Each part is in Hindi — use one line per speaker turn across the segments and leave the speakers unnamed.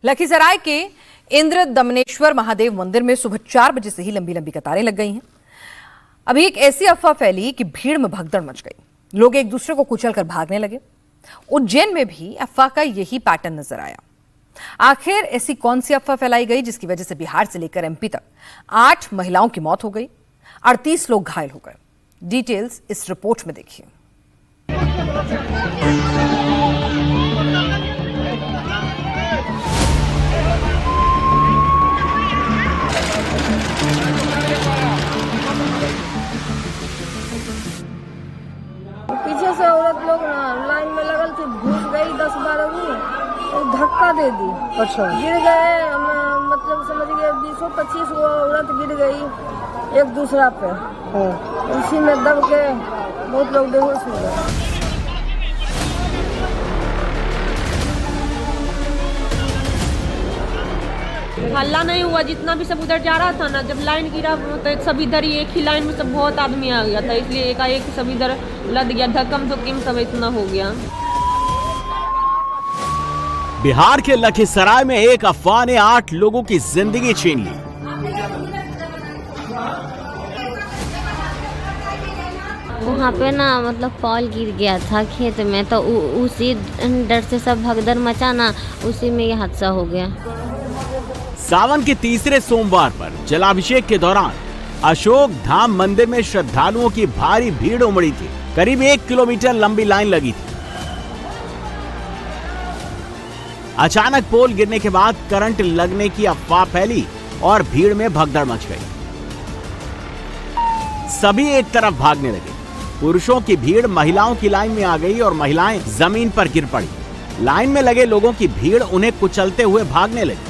लखीसराय के इंद्र दमनेश्वर महादेव मंदिर में सुबह 4 बजे से ही लंबी लंबी कतारें लग गई हैं। अभी एक ऐसी अफवाह फैली कि भीड़ में भगदड़ मच गई, लोग एक दूसरे को कुचलकर भागने लगे। उज्जैन में भी अफवाह का यही पैटर्न नजर आया। आखिर ऐसी कौन सी अफवाह फैलाई गई जिसकी वजह से बिहार से लेकर एमपी तक 8 महिलाओं की मौत हो गई, 38 लोग घायल हो गए। डिटेल्स इस रिपोर्ट में देखिए।
पीछे से औरत लोग लाइन में लगल थी, घुस गई 10-12 और धक्का दे दी। अच्छा, गिर गए, मतलब समझ गए 20-25 औरत गिर गई एक दूसरा पे। उसी में दब के बहुत लोग बेहोश हो गए।
हल्ला नहीं हुआ, जितना भी सब उधर जा रहा था ना, जब लाइन गिरा तो सब इधर ही एक ही लाइन में सब बहुत आदमी आ गया था, इसलिए एकाएक सब इधर लद गया, धक्कम धुक्कम सब इतना हो गया।
बिहार के लखीसराय में एक अफवाह ने 8 लोगों की जिंदगी छीन ली।
वहाँ पे ना मतलब पॉल गिर गया था खेत में, तो उसी डर से सब भगदड़ मचा ना, उसी में ये हादसा हो गया।
सावन के तीसरे सोमवार पर जलाभिषेक के दौरान अशोक धाम मंदिर में श्रद्धालुओं की भारी भीड़ उमड़ी थी। करीब 1 किलोमीटर लंबी लाइन लगी थी। अचानक पोल गिरने के बाद करंट लगने की अफवाह फैली और भीड़ में भगदड़ मच गई। सभी एक तरफ भागने लगे। पुरुषों की भीड़ महिलाओं की लाइन में आ गई और महिलाएं जमीन पर गिर पड़ी। लाइन में लगे लोगों की भीड़ उन्हें कुचलते हुए भागने लगी।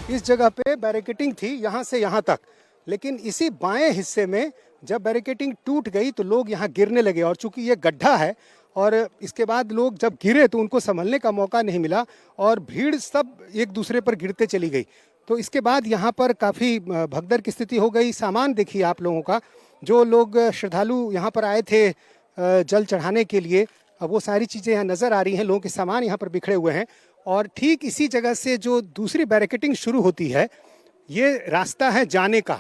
इस जगह पे बैरिकेडिंग थी यहाँ से यहाँ तक, लेकिन इसी बाएं हिस्से में जब बैरिकेडिंग टूट गई तो लोग यहाँ गिरने लगे। और चूंकि ये गड्ढा है और इसके बाद लोग जब गिरे तो उनको संभलने का मौका नहीं मिला और भीड़ सब एक दूसरे पर गिरते चली गई। तो इसके बाद यहाँ पर काफ़ी भगदड़ की स्थिति हो गई। सामान देखिए आप लोगों का, जो लोग श्रद्धालु यहाँ पर आए थे जल चढ़ाने के लिए, अब वो सारी चीज़ें यहाँ नज़र आ रही हैं। लोगों के सामान यहाँ पर बिखरे हुए हैं। और ठीक इसी जगह से जो दूसरी बैरिकेडिंग शुरू होती है, ये रास्ता है जाने का।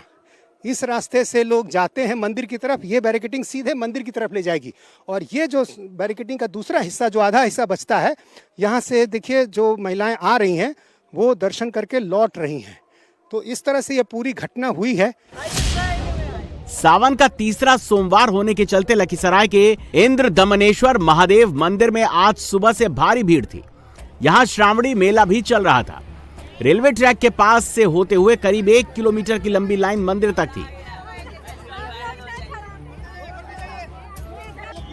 इस रास्ते से लोग जाते हैं मंदिर की तरफ, ये बैरिकेडिंग सीधे मंदिर की तरफ ले जाएगी। और ये जो बैरिकेडिंग का दूसरा हिस्सा, जो आधा हिस्सा बचता है, यहाँ से देखिए जो महिलाएं आ रही हैं वो दर्शन करके लौट रही हैं। तो इस तरह से ये पूरी घटना हुई है।
सावन का तीसरा सोमवार होने के चलते लखीसराय के इंद्र दमनेश्वर महादेव मंदिर में आज सुबह से भारी भीड़ थी। यहाँ श्रावणी मेला भी चल रहा था। रेलवे ट्रैक के पास से होते हुए करीब 1 किलोमीटर की लंबी लाइन मंदिर तक थी।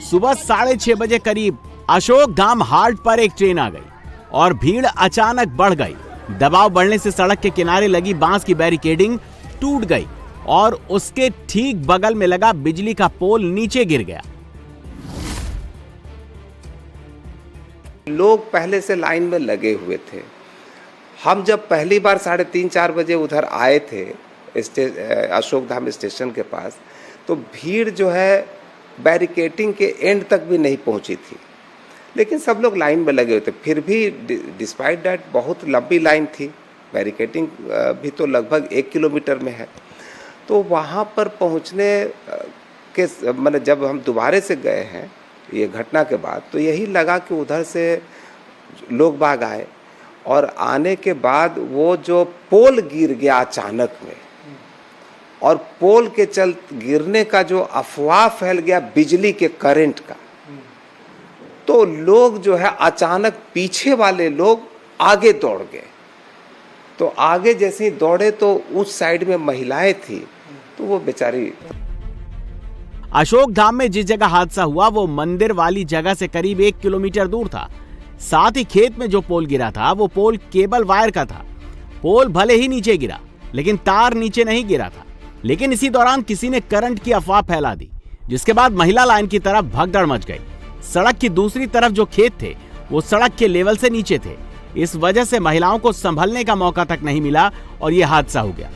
सुबह 6:30 बजे करीब अशोक धाम हाट पर एक ट्रेन आ गई और भीड़ अचानक बढ़ गई। दबाव बढ़ने से सड़क के किनारे लगी बांस की बैरिकेडिंग टूट गई और उसके ठीक बगल में लगा बिजली का पोल नीचे गिर गया।
लोग पहले से लाइन में लगे हुए थे। हम जब पहली बार 3:30-4 बजे उधर आए थे अशोक धाम स्टेशन के पास, तो भीड़ जो है बैरिकेडिंग के एंड तक भी नहीं पहुंची थी, लेकिन सब लोग लाइन में लगे हुए थे। फिर भी डिस्पाइट दैट बहुत लंबी लाइन थी। बैरिकेडिंग भी तो लगभग 1 किलोमीटर में है। तो वहाँ पर पहुँचने के मतलब जब हम दोबारे से गए हैं ये घटना के बाद, तो यही लगा कि उधर से लोग बाग आए और आने के बाद वो जो पोल गिर गया अचानक में, और पोल के गिरने का जो अफवाह फैल गया बिजली के करंट का, तो लोग जो है अचानक पीछे वाले लोग आगे दौड़ गए। तो आगे जैसे ही दौड़े तो उस साइड में महिलाएं थी, तो वो बेचारी।
अशोक धाम में जिस जगह हादसा हुआ वो मंदिर वाली जगह से करीब 1 किलोमीटर दूर था। साथ ही खेत में जो पोल गिरा था वो पोल केबल वायर का था। पोल भले ही नीचे गिरा, लेकिन तार नीचे नहीं गिरा था। लेकिन इसी दौरान किसी ने करंट की अफवाह फैला दी, जिसके बाद महिला लाइन की तरफ भगदड़ मच गई। सड़क की दूसरी तरफ जो खेत थे वो सड़क के लेवल से नीचे थे। इस वजह से महिलाओं को संभलने का मौका तक नहीं मिला और यह हादसा हो गया।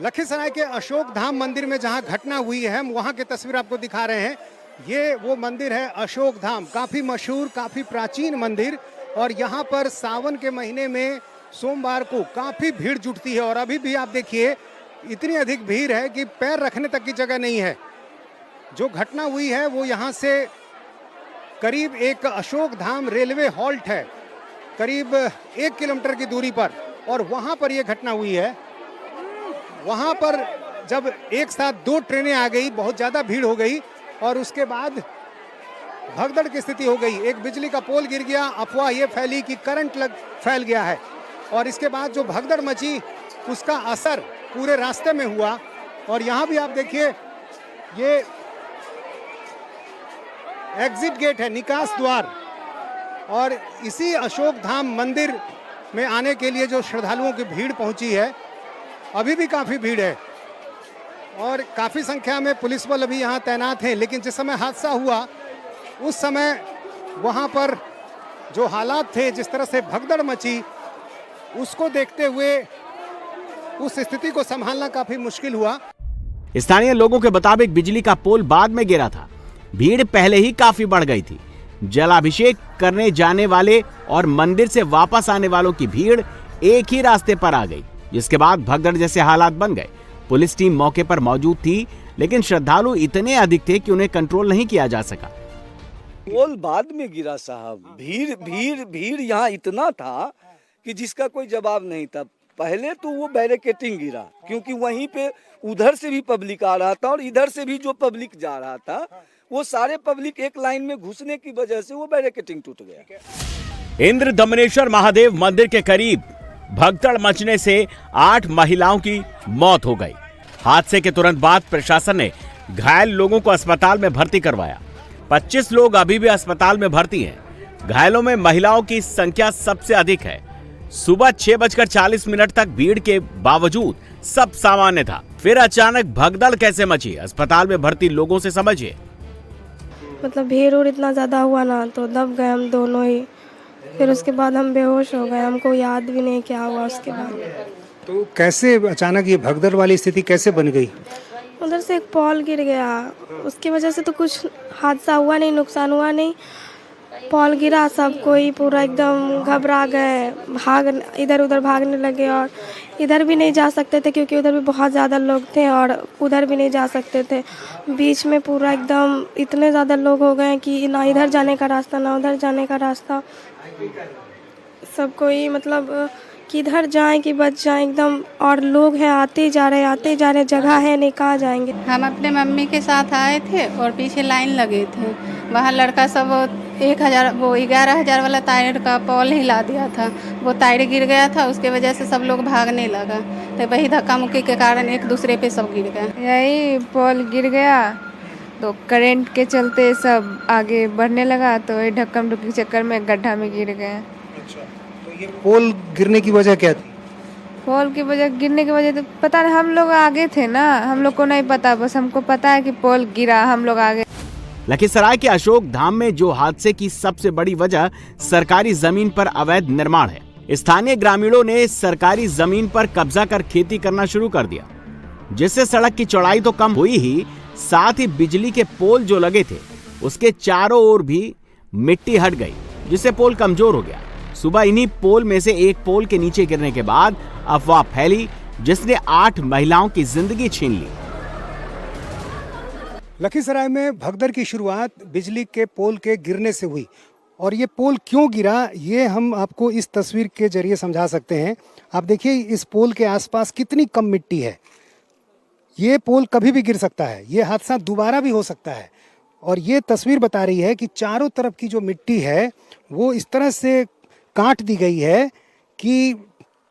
लखीसराय के अशोक धाम मंदिर में जहां घटना हुई है, हम वहां की तस्वीर आपको दिखा रहे हैं। ये वो मंदिर है अशोक धाम, काफी मशहूर, काफी प्राचीन मंदिर। और यहाँ पर सावन के महीने में सोमवार को काफी भीड़ जुटती है और अभी भी आप देखिए इतनी अधिक भीड़ है कि पैर रखने तक की जगह नहीं है। जो घटना हुई है वो यहाँ से करीब एक अशोक धाम रेलवे हॉल्ट है, करीब 1 किलोमीटर की दूरी पर, और वहाँ पर यह घटना हुई है। वहाँ पर जब एक साथ 2 ट्रेनें आ गई, बहुत ज़्यादा भीड़ हो गई और उसके बाद भगदड़ की स्थिति हो गई। एक बिजली का पोल गिर गया, अफवाह ये फैली कि करंट फैल गया है, और इसके बाद जो भगदड़ मची उसका असर पूरे रास्ते में हुआ। और यहाँ भी आप देखिए ये एग्जिट गेट है, निकास द्वार, और इसी अशोक धाम मंदिर में आने के लिए जो श्रद्धालुओं की भीड़ पहुंची है, अभी भी काफ़ी भीड़ है और काफ़ी संख्या में पुलिस बल अभी यहाँ तैनात हैं। लेकिन जिस समय हादसा हुआ उस समय वहाँ पर जो हालात थे, जिस तरह से भगदड़ मची, उसको देखते हुए उस स्थिति को संभालना काफ़ी मुश्किल हुआ।
स्थानीय लोगों के मुताबिक बिजली का पोल बाद में गिरा था, भीड़ पहले ही काफी बढ़ गई थी। जलाभिषेक करने जाने वाले और मंदिर से वापस आने वालों की भीड़ एक ही रास्ते पर आ गई, जिसके बाद भगदड़ जैसे हालात बन गए। पुलिस टीम मौके पर मौजूद थी, लेकिन श्रद्धालु इतने अधिक थे कि उन्हें कंट्रोल नहीं किया जा सका।
पोल बाद में गिरा साहब, भीड़ यहाँ इतना था कि जिसका कोई जवाब नहीं था। पहले तो वो बैरिकेटिंग गिरा, क्योंकि वहीं पे उधर से भी पब्लिक आ रहा था और इधर से भी जो पब्लिक जा रहा था, वो सारे पब्लिक एक लाइन में घुसने की वजह से वो बैरिकेटिंग टूट गया।
इंद्र दमनेश्वर महादेव मंदिर के करीब भगदड़ मचने से 8 महिलाओं की मौत हो गई। हादसे के तुरंत बाद प्रशासन ने घायल लोगों को अस्पताल में भर्ती करवाया। 25 लोग अभी भी अस्पताल में भर्ती हैं। घायलों में महिलाओं की संख्या सबसे अधिक है। सुबह 6:40 तक भीड़ के बावजूद सब सामान्य था, फिर अचानक भगदड़ कैसे मची, अस्पताल में भर्ती लोगों से समझिए।
मतलब भीड़ और इतना ज़्यादा हुआ ना, तो दब गए हम दोनों ही। फिर उसके बाद हम बेहोश हो गए, हमको याद भी नहीं क्या हुआ उसके बाद।
तो कैसे अचानक ये भगदड़ वाली स्थिति कैसे बन गई?
उधर से एक पोल गिर गया, उसकी वजह से तो कुछ हादसा हुआ नहीं, नुकसान हुआ नहीं। पोल गिरा, सब कोई पूरा एकदम घबरा गए, इधर उधर भागने लगे, और इधर भी नहीं जा सकते थे क्योंकि उधर भी बहुत ज़्यादा लोग थे और उधर भी नहीं जा सकते थे। बीच में पूरा एकदम इतने ज़्यादा लोग हो गए कि ना इधर जाने का रास्ता ना उधर जाने का रास्ता। सब कोई मतलब किधर जाएं कि बच जाएं एकदम, और लोग हैं आते जा रहे, जगह है नहीं, कहाँ जाएंगे।
हम अपने मम्मी के साथ आए थे और पीछे लाइन लगे थे। वहाँ लड़का सब 11,000 वाला टायर का पोल हिला दिया था, वो टायर गिर गया था, उसके वजह से सब लोग भागने लगा, तो वही धक्का मुक्की के कारण एक दूसरे पे सब गिर गए।
यही पोल गिर गया तो करंट के चलते सब आगे बढ़ने लगा, तो ये धक्का मुक्की के चक्कर में गड्ढा में गिर गए।
अच्छा, तो ये पोल गिरने की वजह क्या थी?
पोल की वजह गिरने की वजह तो पता नहीं, हम लोग आगे थे ना, हम लोग को नहीं पता, बस हमको पता है कि पोल गिरा, हम लोग आगे।
लखीसराय के अशोक धाम में जो हादसे की सबसे बड़ी वजह सरकारी जमीन पर अवैध निर्माण है। स्थानीय ग्रामीणों ने सरकारी जमीन पर कब्जा कर खेती करना शुरू कर दिया, जिससे सड़क की चौड़ाई तो कम हुई ही, साथ ही बिजली के पोल जो लगे थे उसके चारों ओर भी मिट्टी हट गई, जिससे पोल कमजोर हो गया। सुबह इन्हीं पोल में से एक पोल के नीचे गिरने के बाद अफवाह फैली, जिसने 8 महिलाओं की जिंदगी छीन ली।
लखीसराय में भगदड़ की शुरुआत बिजली के पोल के गिरने से हुई, और ये पोल क्यों गिरा ये हम आपको इस तस्वीर के जरिए समझा सकते हैं। आप देखिए इस पोल के आसपास कितनी कम मिट्टी है। ये पोल कभी भी गिर सकता है, ये हादसा दोबारा भी हो सकता है। और ये तस्वीर बता रही है कि चारों तरफ की जो मिट्टी है वो इस तरह से काट दी गई है कि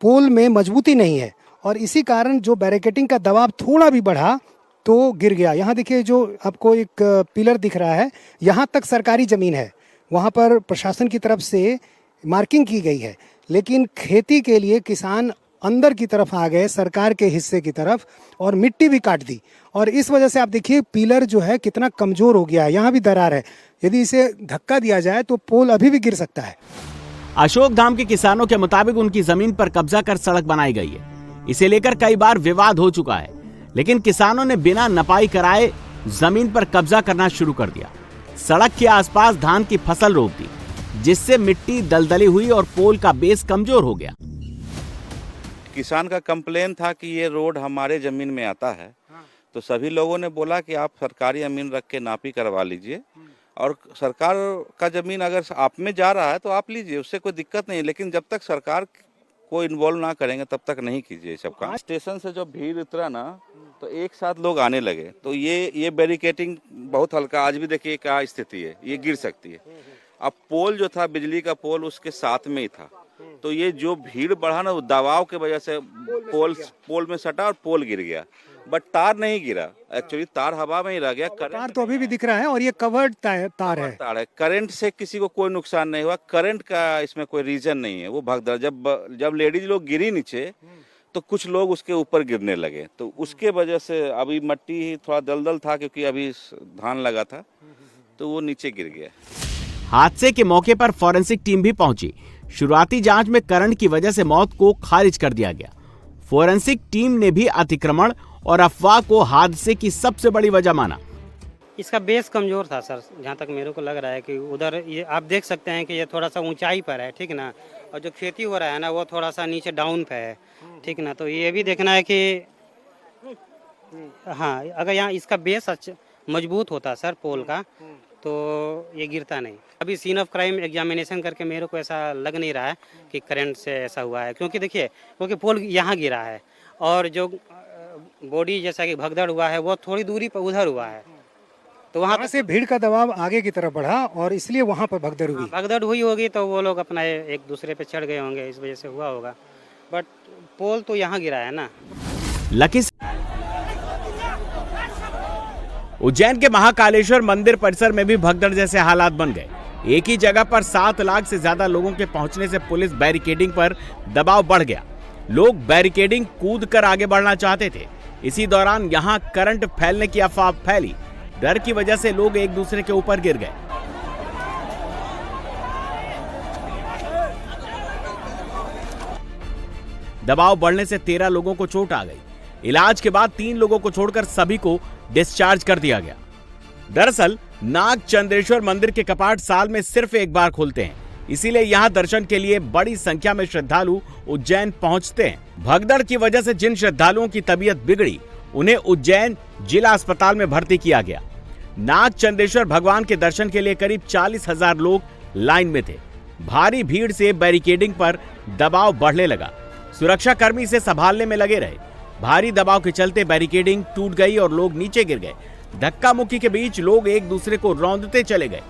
पोल में मजबूती नहीं है, और इसी कारण जो बैरिकेटिंग का दबाव थोड़ा भी बढ़ा तो गिर गया। यहाँ देखिए जो आपको एक पिलर दिख रहा है, यहाँ तक सरकारी ज़मीन है, वहाँ पर प्रशासन की तरफ से मार्किंग की गई है, लेकिन खेती के लिए किसान अंदर की तरफ आ गए, सरकार के हिस्से की तरफ, और मिट्टी भी काट दी। और इस वजह से आप देखिए पिलर जो है कितना कमज़ोर हो गया है, यहाँ भी दरार है। यदि इसे धक्का दिया जाए तो पोल अभी भी गिर सकता है।
अशोक धाम के किसानों के मुताबिक उनकी जमीन पर कब्जा कर सड़क बनाई गई है। इसे लेकर कई बार विवाद हो चुका है, लेकिन किसानों ने बिना नपाई कराए जमीन पर कब्जा करना शुरू कर दिया। सड़क के आसपास धान की फसल रोक दी, जिससे मिट्टी दलदली हुई और पोल का बेस कमजोर हो गया।
किसान का कंप्लेन था कि ये रोड हमारे जमीन में आता है, तो सभी लोगों ने बोला कि आप सरकारी जमीन रख के नापी करवा लीजिए, और सरकार का जमीन अगर आप में जा रहा है तो आप लीजिए, उससे कोई दिक्कत नहीं, लेकिन जब तक सरकार को इन्वॉल्व ना करेंगे तब तक नहीं कीजिए सब काम। स्टेशन से जब भीड़ उतरा ना तो एक साथ लोग आने लगे, तो ये बैरिकेटिंग बहुत हल्का, आज भी देखिए क्या स्थिति है, ये गिर सकती है। अब पोल जो था बिजली का पोल उसके साथ में ही था, तो ये जो भीड़ बढ़ा ना दबाव के वजह से पोल में सटा और पोल गिर गया, बट तार नहीं गिरा, एक्चुअली तार हवा में ही रह गया।
तार तो अभी भी दिख रहा है और ये कवर्ड तार है।
करंट से किसी को कोई नुकसान नहीं हुआ, करंट का इसमें कोई रीजन नहीं है। वो भगदड़ जब लेडीज लोग गिरी नीचे तो कुछ लोग उसके ऊपर गिरने लगे, तो उसके वजह से अभी मट्टी थोड़ा दलदल था क्योंकि अभी धान लगा था, तो वो नीचे गिर गया।
हादसे के मौके पर फॉरेंसिक टीम भी पहुंची। शुरुआती जांच में करंट की वजह से मौत को खारिज कर दिया गया। फॉरेंसिक टीम ने भी अतिक्रमण और अफवाह को हादसे की सबसे बड़ी वजह माना।
इसका बेस कमजोर था सर, जहाँ तक मेरे को लग रहा है कि उधर ये आप देख सकते हैं कि ये थोड़ा सा ऊंचाई पर है, ठीक ना, और जो खेती हो रहा है ना वो थोड़ा सा नीचे डाउन पे है, ठीक ना, तो ये भी देखना है कि हाँ अगर यहाँ इसका बेस मजबूत होता सर पोल का तो ये गिरता नहीं। अभी सीन ऑफ क्राइम एग्जामिनेशन करके मेरे को ऐसा लग नहीं रहा है कि करंट से ऐसा हुआ है, क्योंकि देखिए क्योंकि पोल यहाँ गिरा है और जो बॉडी जैसा कि भगदड़ हुआ है वो थोड़ी दूरी पर उधर हुआ है, तो वहाँ
से भीड़ का दबाव आगे की तरफ बढ़ा और इसलिए वहाँ पर भगदड़ हुई।
भगदड़ हुई होगी तो वो लोग अपना एक दूसरे पे चढ़ गए होंगे, इस वजह से हुआ होगा, बट पोल तो यहाँ गिरा है ना।
उज्जैन के महाकालेश्वर मंदिर परिसर में भी भगदड़ जैसे हालात बन गए। एक ही जगह पर 7 लाख से ज्यादा लोगों के पहुंचने से पुलिस बैरिकेडिंग पर दबाव बढ़ गया। लोग बैरिकेडिंग कूद कर आगे बढ़ना चाहते थे। इसी दौरान यहां करंट फैलने की अफवाह फैली। डर की वजह से लोग एक दूसरे के ऊपर गिर गए। दबाव बढ़ने से 13 लोगों को चोट आ गई। इलाज के बाद 3 लोगों को छोड़कर सभी को डिस्चार्ज कर दिया गया। दरअसल नाग चंद्रेश्वर मंदिर के कपाट साल में सिर्फ एक बार खुलते हैं, इसीलिए यहां दर्शन के लिए बड़ी संख्या में श्रद्धालु उज्जैन पहुंचते हैं। भगदड़ की वजह से जिन श्रद्धालुओं की तबीयत बिगड़ी उन्हें उज्जैन जिला अस्पताल में भर्ती किया गया। नाग चंद्रेश्वर भगवान के दर्शन के लिए करीब 40,000 लोग लाइन में थे। भारी भीड़ से बैरिकेडिंग पर दबाव बढ़ने लगा। सुरक्षा कर्मी इसे संभालने में लगे रहे। भारी दबाव के चलते बैरिकेडिंग टूट गई और लोग नीचे गिर गए। धक्का मुक्की के बीच लोग एक दूसरे को रौंदते चले गए।